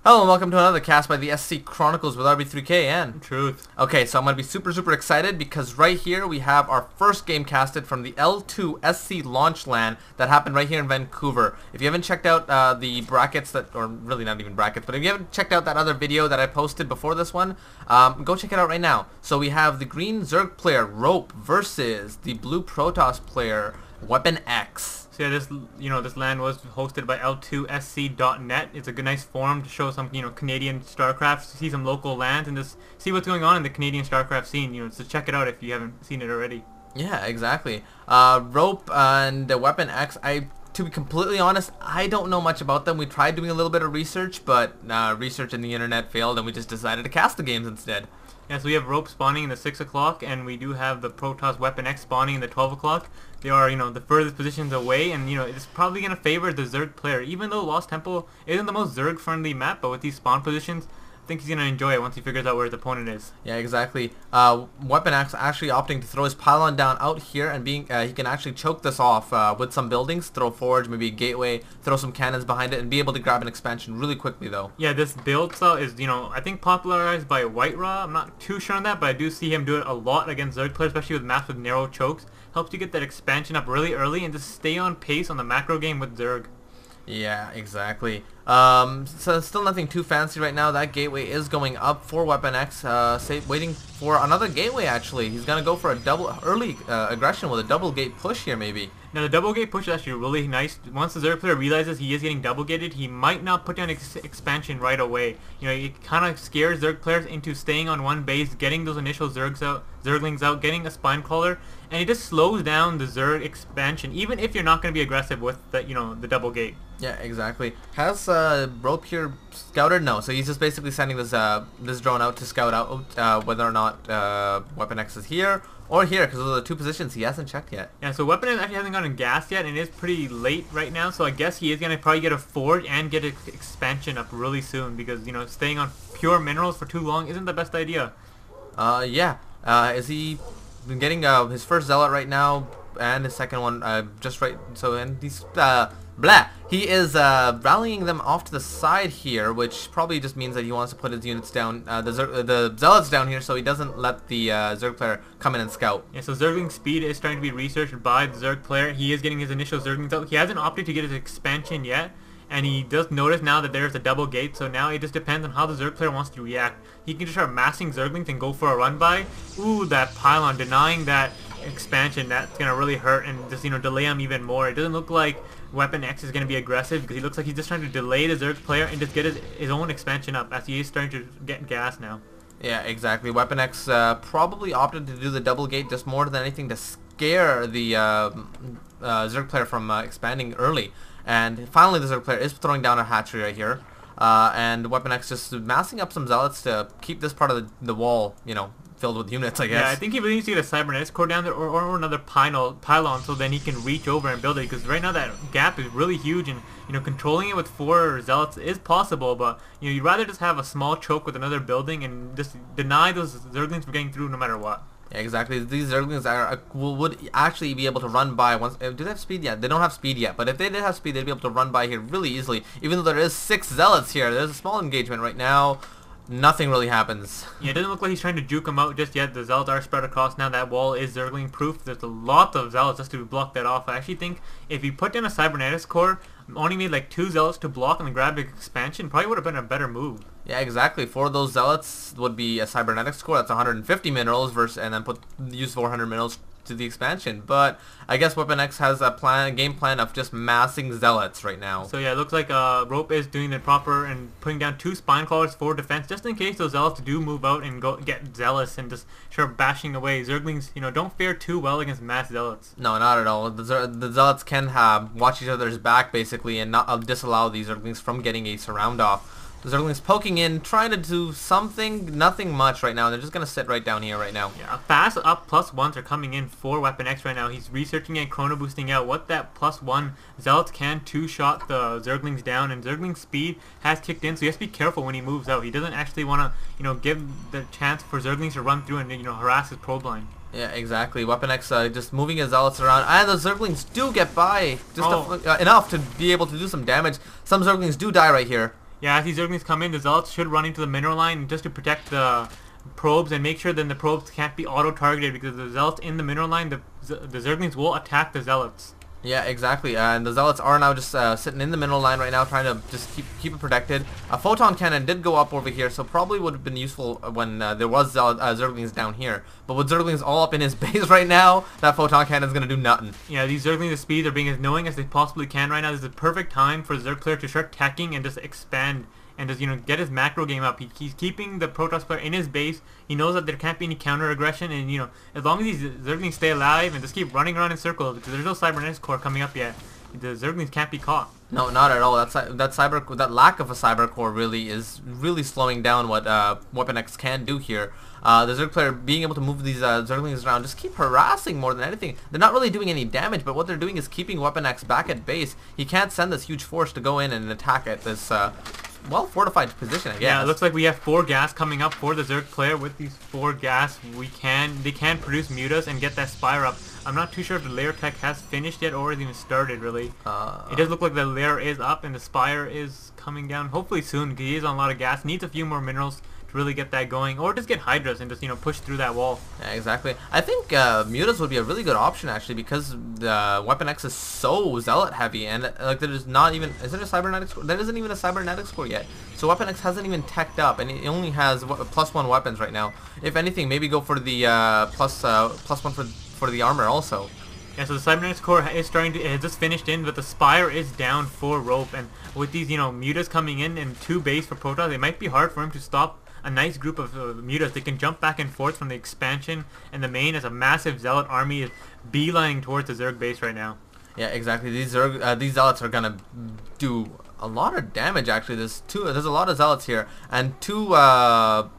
Hello and welcome to another cast by the SC Chronicles with RB3K and Truth. Okay, so I'm going to be super excited because right here we have our first game casted from the L2 SC launch LAN that happened right here in Vancouver. If you haven't checked out the brackets or really not even brackets, but if you haven't checked out that other video that I posted before this one, go check it out right now. So we have the green Zerg player Rope versus the blue Protoss player WeaponX. So yeah, this LAN was hosted by L2SC.net. It's a good, nice forum to show some, Canadian StarCraft, see some local LANs, and just see what's going on in the Canadian StarCraft scene. So check it out if you haven't seen it already. Yeah, exactly. Rope and WeaponX, to be completely honest, I don't know much about them. We tried doing a little bit of research, but research in the internet failed, and we just decided to cast the games instead. Yeah, so we have Rope spawning in the 6 o'clock, and we do have the Protoss WeaponX spawning in the 12 o'clock. They are, the furthest positions away, and, it's probably going to favor the Zerg player. Even though Lost Temple isn't the most Zerg-friendly map, but with these spawn positions, I think he's going to enjoy it once he figures out where his opponent is. Yeah, exactly. WeaponX actually opting to throw his pylon down out here, and he can actually choke this off with some buildings, throw forge, maybe a gateway, throw some cannons behind it, and be able to grab an expansion really quickly though. Yeah, this build style is, I think popularized by White Raw. I'm not too sure on that, but I do see him do it a lot against Zerg players, especially with maps with narrow chokes. Helps you get that expansion up really early and just stay on pace on the macro game with Zerg. Yeah, exactly. So still nothing too fancy right now. That gateway is going up for WeaponX, waiting for another gateway actually. He's going to go for a double early aggression with a double gate push here maybe. Now the double gate push is actually really nice. Once the Zerg player realizes he is getting double gated, he might not put down expansion right away. It kind of scares Zerg players into staying on one base, getting those initial Zerglings out, getting a spine crawler, and it just slows down the Zerg expansion, even if you're not going to be aggressive with the, the double gate. Yeah, exactly. Has Rope here scouted? No, so he's just basically sending this this drone out to scout out whether or not WeaponX is here or here, because those are the two positions he hasn't checked yet. Yeah, so WeaponX actually hasn't gotten gas yet, and it is pretty late right now, so I guess he is going to probably get a forge and get an expansion up really soon, because, staying on pure minerals for too long isn't the best idea. Yeah. Is he getting his first zealot right now, and his second one just right, so, and he's he is rallying them off to the side here, which probably just means that he wants to put his units down, the zealots down here, so he doesn't let the Zerg player come in and scout. Yeah, so Zergling speed is starting to be researched by the Zerg player. He is getting his initial Zerglings out. He hasn't opted to get his expansion yet, and he does notice now that there's a double gate, so now it just depends on how the Zerg player wants to react. He can just start massing Zerglings and go for a run by. Ooh, that pylon, denying that expansion, that's going to really hurt and just, delay him even more. It doesn't look like WeaponX is going to be aggressive, because he looks like he's just trying to delay the Zerg player and just get his own expansion up, as he is starting to get gas now. Yeah, exactly. WeaponX probably opted to do the double gate just more than anything to scare the Zerg player from expanding early. And finally the Zerg player is throwing down a hatchery right here. And WeaponX just massing up some zealots to keep this part of the wall, filled with units, I guess. Yeah, I think he really needs to get a cybernetics core down there or another pylon, so then he can reach over and build it, because right now that gap is really huge, and controlling it with 4 zealots is possible, but you'd rather just have a small choke with another building and just deny those Zerglings from getting through no matter what. Yeah, exactly. These Zerglings would actually be able to run by once. Do they have speed yet? They don't have speed yet, but if they did have speed, they'd be able to run by here really easily. Even though there is 6 zealots here, there's a small engagement right now. Nothing really happens. Yeah, it doesn't look like he's trying to juke him out just yet. The zealots are spread across now. That wall is Zergling proof. There's a lot of zealots just to block that off. I actually think if he put down a cybernetics core, only made like 2 zealots to block and then grab expansion, probably would have been a better move. Yeah, exactly. 4 of those zealots would be a cybernetics core. That's 150 minerals versus, and then use 400 minerals to the expansion. But I guess WeaponX has a game plan of just massing zealots right now. So yeah, it looks like Rope is doing the proper and putting down 2 spine crawlers for defense, just in case those zealots do move out and get zealous and just start bashing away. Zerglings, don't fare too well against mass zealots. No, not at all. The zealots can watch each other's back basically, and not disallow these Zerglings from getting a surround off. The Zerglings poking in, trying to do something, nothing much right now. They're just going to sit right down here right now. Yeah, fast up +1s are coming in for WeaponX right now. He's researching and chrono boosting out what that +1 zealots can 2-shot the Zerglings down, and Zergling speed has kicked in, so he has to be careful when he moves out. He doesn't actually want to, give the chance for Zerglings to run through and, harass his probe line. Yeah, exactly. WeaponX just moving his zealots around, and the Zerglings do get by just enough to be able to do some damage. Some Zerglings do die right here. Yeah, as these Zerglings come in, the Zealots should run into the mineral line just to protect the probes and make sure then the probes can't be auto-targeted, because the Zealots in the mineral line, the Zerglings will attack the Zealots. Yeah, exactly. And the Zealots are now just sitting in the middle line right now, trying to just keep it protected. A photon cannon did go up over here, so probably would have been useful when there was Zerglings down here. But with Zerglings all up in his base right now, that photon cannon is gonna do nothing. Yeah, these Zerglings' speeds are being as annoying as they possibly can right now. This is the perfect time for the Zerg player to start teching and just expand and just, get his macro game up. He's keeping the Protoss player in his base. He knows that there can't be any counter aggression, and as long as these Zerglings stay alive and just keep running around in circles, because there's no Cybernetics core coming up yet, the Zerglings can't be caught. No, not at all. That lack of a cyber core really is slowing down what WeaponX can do here. The Zerg player being able to move these Zerglings around, just keep harassing more than anything. They're not really doing any damage, but what they're doing is keeping WeaponX back at base. He can't send this huge force to go in and attack at this well-fortified position, I guess. Yeah, it looks like we have 4 gas coming up for the Zerg player. With these 4 gas, they can produce mutas and get that Spire up. I'm not too sure if the layer tech has finished yet or has even started, really. It does look like the layer is up and the Spire is coming down, hopefully soon, because he is on a lot of gas. Needs a few more minerals to really get that going, or just get Hydras and just push through that wall. Yeah, exactly. I think mutas would be a really good option, actually, because the WeaponX is so zealot heavy, and there's not even, is it a cybernetics score? There isn't even a cybernetics score yet, so WeaponX hasn't even teched up, and it only has +1 weapons right now. If anything, maybe go for the +1 for the armor also. Yeah, so the Cybernetics core is has just finished in, but the Spire is down for Rope, and with these, mutas coming in and 2 base for Protoss, it might be hard for him to stop a nice group of mutas. They can jump back and forth from the expansion and the main as a massive Zealot army is beelining towards the Zerg base right now. Yeah, exactly. These Zealots are gonna do a lot of damage, actually. There's a lot of Zealots here, and 2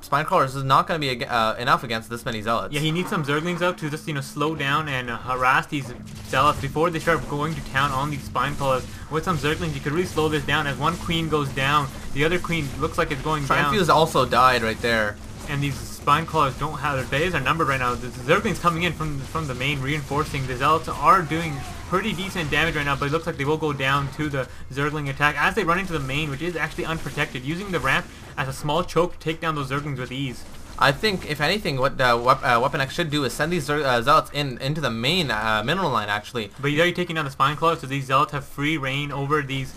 Spine Crawlers is not going to be enough against this many Zealots. Yeah, he needs some Zerglings out to just slow down and harass these Zealots before they start going to town on these Spine Crawlers. With some Zerglings, you could really slow this down. As one Queen goes down, the other Queen looks like it's going down. Fuse also died right there. And these Spine Crawlers don't have, their days are numbered right now. The Zerglings coming in from the main, reinforcing. The Zealots are doing pretty decent damage right now, but it looks like they will go down to the Zergling attack as they run into the main, which is actually unprotected, using the ramp as a small choke to take down those Zerglings with ease. I think, if anything, what WeaponX should do is send these Zealots into the main mineral line, actually. But he's already taking down the Spine Crawlers, so these Zealots have free reign over these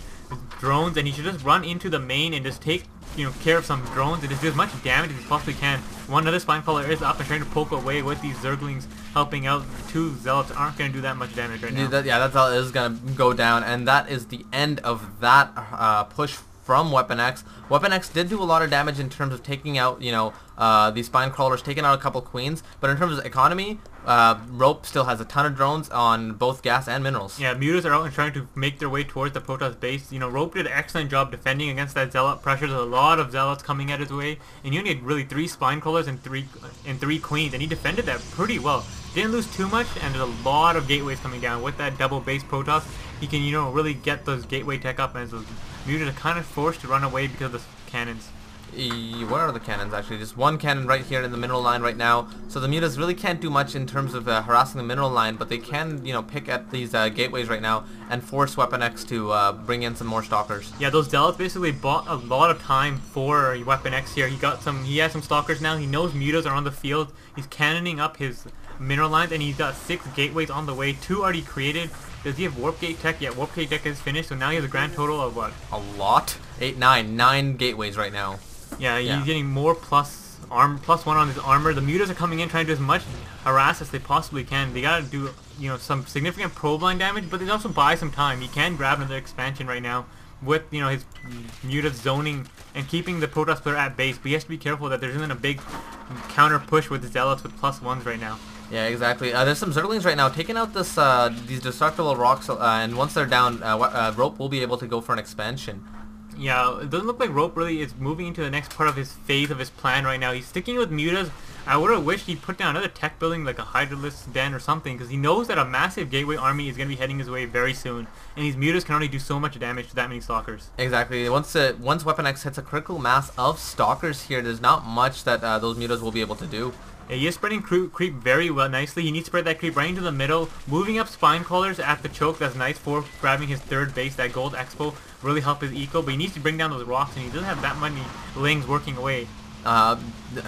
drones, and he should just run into the main and just take care of some drones and just do as much damage as he possibly can. One other Spine Crawler is up and trying to poke away with these Zerglings helping out. 2 Zealots aren't going to do that much damage right now. That Zealot is going to go down, and that is the end of that push from WeaponX. WeaponX did do a lot of damage in terms of taking out, these Spine Crawlers, taking out a couple Queens, but in terms of economy, Rope still has a ton of drones on both gas and minerals. Yeah, mutas are out and trying to make their way towards the Protoss base. Rope did an excellent job defending against that Zealot pressure. There's a lot of Zealots coming at his way, and you only had really 3 Spine Crawlers and 3 Queens, and he defended that pretty well. Didn't lose too much, and there's a lot of gateways coming down. With that double base Protoss, he can, really get those gateway tech up, and those mutas are kind of forced to run away because of the cannons. Where are the cannons, actually? Just 1 cannon right here in the mineral line right now. So the mutas really can't do much in terms of harassing the mineral line, but they can, pick at these gateways right now and force WeaponX to bring in some more stalkers. Yeah, those Zealots basically bought a lot of time for WeaponX here. He has some stalkers now. He knows mutas are on the field. He's cannoning up his mineral lines, and he's got 6 gateways on the way. 2 already created. Does he have Warp Gate tech? Yeah, Warp Gate tech is finished, so now he has a grand total of what? A lot? 9 gateways right now. Yeah, he's getting more +1 on his armor. The mutas are coming in trying to do as much harass as they possibly can. They gotta do, some significant probe line damage, but they also buy some time. He can grab another expansion right now with, his mutas zoning and keeping the Protoss player at base, but he has to be careful that there isn't a big counter push with the Zealots with +1s right now. Yeah, exactly. There's some Zerglings right now taking out these destructible rocks, and once they're down, Rope will be able to go for an expansion. Yeah, it doesn't look like Rope really is moving into the next part of his phase of his plan right now. He's sticking with mutas. I would have wished he'd put down another tech building like a Hydralisk Den or something, because he knows that a massive gateway army is going to be heading his way very soon, and these mutas can only do so much damage to that many stalkers. Exactly. Once WeaponX hits a critical mass of stalkers here, there's not much that those mutas will be able to do. Yeah, he is spreading creep very well, nicely. He needs to spread that creep right into the middle, moving up spine callers at the choke. That's nice for grabbing his third base. That gold expo really help his eco, but he needs to bring down those rocks, and he doesn't have that many lings working away. Not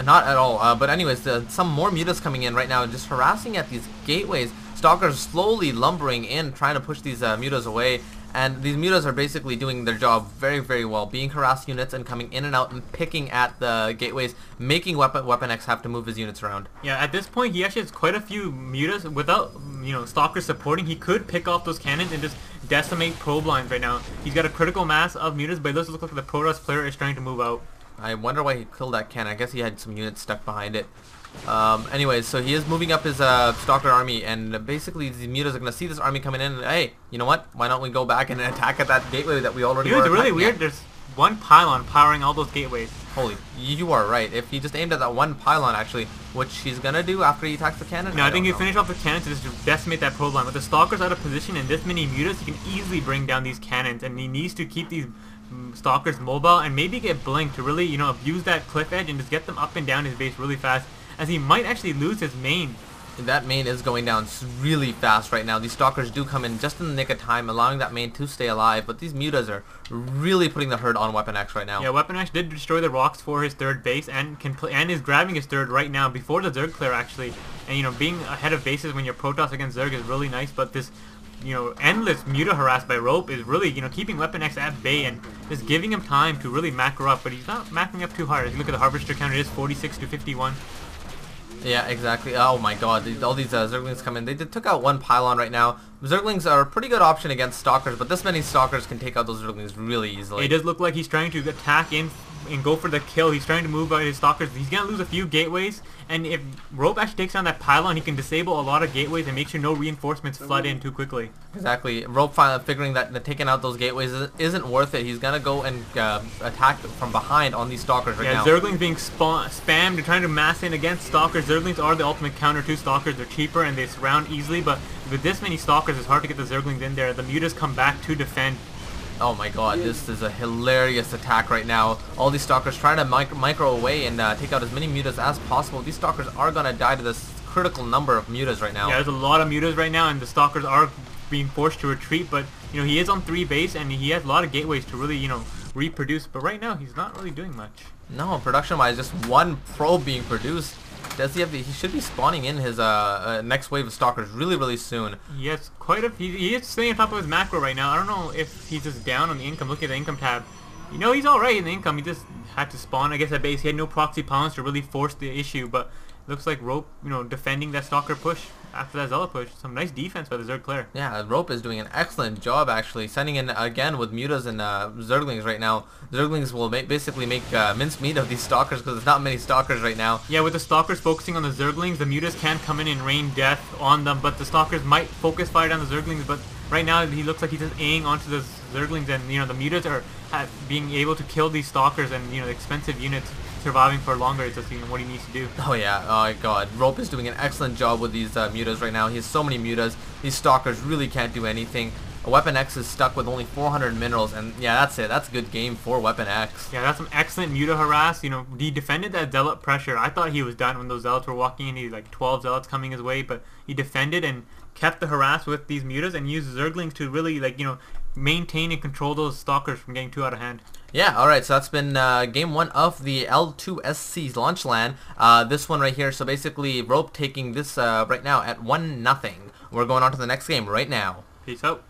at all. But anyways, some more mutas coming in right now, just harassing at these gateways. Stalkers slowly lumbering in, trying to push these mutas away. And these mutas are basically doing their job very, very well, being harassed units and coming in and out and picking at the gateways, making WeaponX have to move his units around. Yeah, at this point, he actually has quite a few mutas. Without, Stalkers supporting, he could pick off those cannons and just decimate probe lines right now. He's got a critical mass of mutas, but it does look like the Protoss player is trying to move out. I wonder why he killed that cannon. I guess he had some units stuck behind it. Anyways, so he is moving up his Stalker army, and basically these mutas are going to see this army coming in, and hey, you know what? Why don't we go back and attack at that gateway that we already were attacking? It's really weird. At? There's one pylon powering all those gateways. Holy, you are right. If he just aimed at that one pylon, actually, which he's going to do after he attacks the cannon? No, I think he finished off the cannons to just decimate that probe line. With the Stalkers out of position and this many mutas, he can easily bring down these cannons, and he needs to keep these Stalkers mobile and maybe get Blink to really, abuse that cliff edge and just get them up and down his base really fast, as he might actually lose his main. That main is going down really fast right now. These Stalkers do come in just in the nick of time, allowing that main to stay alive, but these mutas are really putting the hurt on WeaponX right now. Yeah, WeaponX did destroy the rocks for his third base and and is grabbing his third right now before the Zerg player actually. And being ahead of bases when you're Protoss against Zerg is really nice, but this endless muta harass by Rope is really, keeping WeaponX at bay and just giving him time to really macro up, but he's not macking up too hard. As you look at the Harvester counter, it is 46 to 51. Yeah, exactly. Oh my god, all these Zerglings come in. They took out one pylon right now. Zerglings are a pretty good option against Stalkers, but this many Stalkers can take out those Zerglings really easily. It does look like he's trying to attack in and go for the kill. He's trying to move out his Stalkers. He's going to lose a few gateways, and if Rope actually takes down that pylon, he can disable a lot of gateways and make sure no reinforcements flood in too quickly. Exactly. Rope finally figuring that taking out those gateways isn't worth it. He's going to go and attack from behind on these Stalkers right now. Yeah, Zerglings being spammed. They're trying to mass in against Stalkers. Zerglings are the ultimate counter to Stalkers. They're cheaper and they surround easily, but with this many Stalkers, it's hard to get the Zerglings in there. The mutas come back to defend. Oh my god, this is a hilarious attack right now. All these Stalkers trying to micro away and take out as many mutas as possible. These Stalkers are going to die to this critical number of mutas right now. Yeah, there's a lot of mutas right now, and the Stalkers are being forced to retreat, but he is on 3 base, and he has a lot of gateways to really, reproduce, but right now he's not really doing much. No, production-wise, just one probe being produced. Does he have? He should be spawning in his next wave of Stalkers really, really soon. Yes, quite a. He is staying on top of his macro right now. I don't know if he's just down on the income. Look at the income tab. He's alright in the income. He just had to spawn, I guess, at base. He had no proxy pawns to really force the issue, but looks like Rope, defending that Stalker push after that Zealot push. Some nice defense by the Zerg player. Yeah, Rope is doing an excellent job actually, sending in again with mutas and Zerglings right now. Zerglings will basically make mincemeat of these Stalkers because there's not many Stalkers right now. Yeah, with the Stalkers focusing on the Zerglings, the mutas can come in and rain death on them, but the Stalkers might focus fire down the Zerglings, but right now he looks like he's just aiming onto the Zerglings, and the mutas are being able to kill these Stalkers, and the expensive units surviving for longer is just what he needs to do. Oh yeah, oh my god. Rope is doing an excellent job with these mutas right now. He has so many mutas. These Stalkers really can't do anything. WeaponX is stuck with only 400 minerals, and yeah, that's it. That's a good game for WeaponX. Yeah, that's some excellent muta harass. He defended that Zealot pressure. I thought he was done when those Zealots were walking in. He had like 12 Zealots coming his way, but he defended and kept the harass with these mutas and used Zerglings to really maintain and control those Stalkers from getting too out of hand. Yeah, alright, so that's been game 1 of the L2SC launch LAN. This one right here, so basically Rope taking this right now at 1-0. We're going on to the next game right now. Peace out.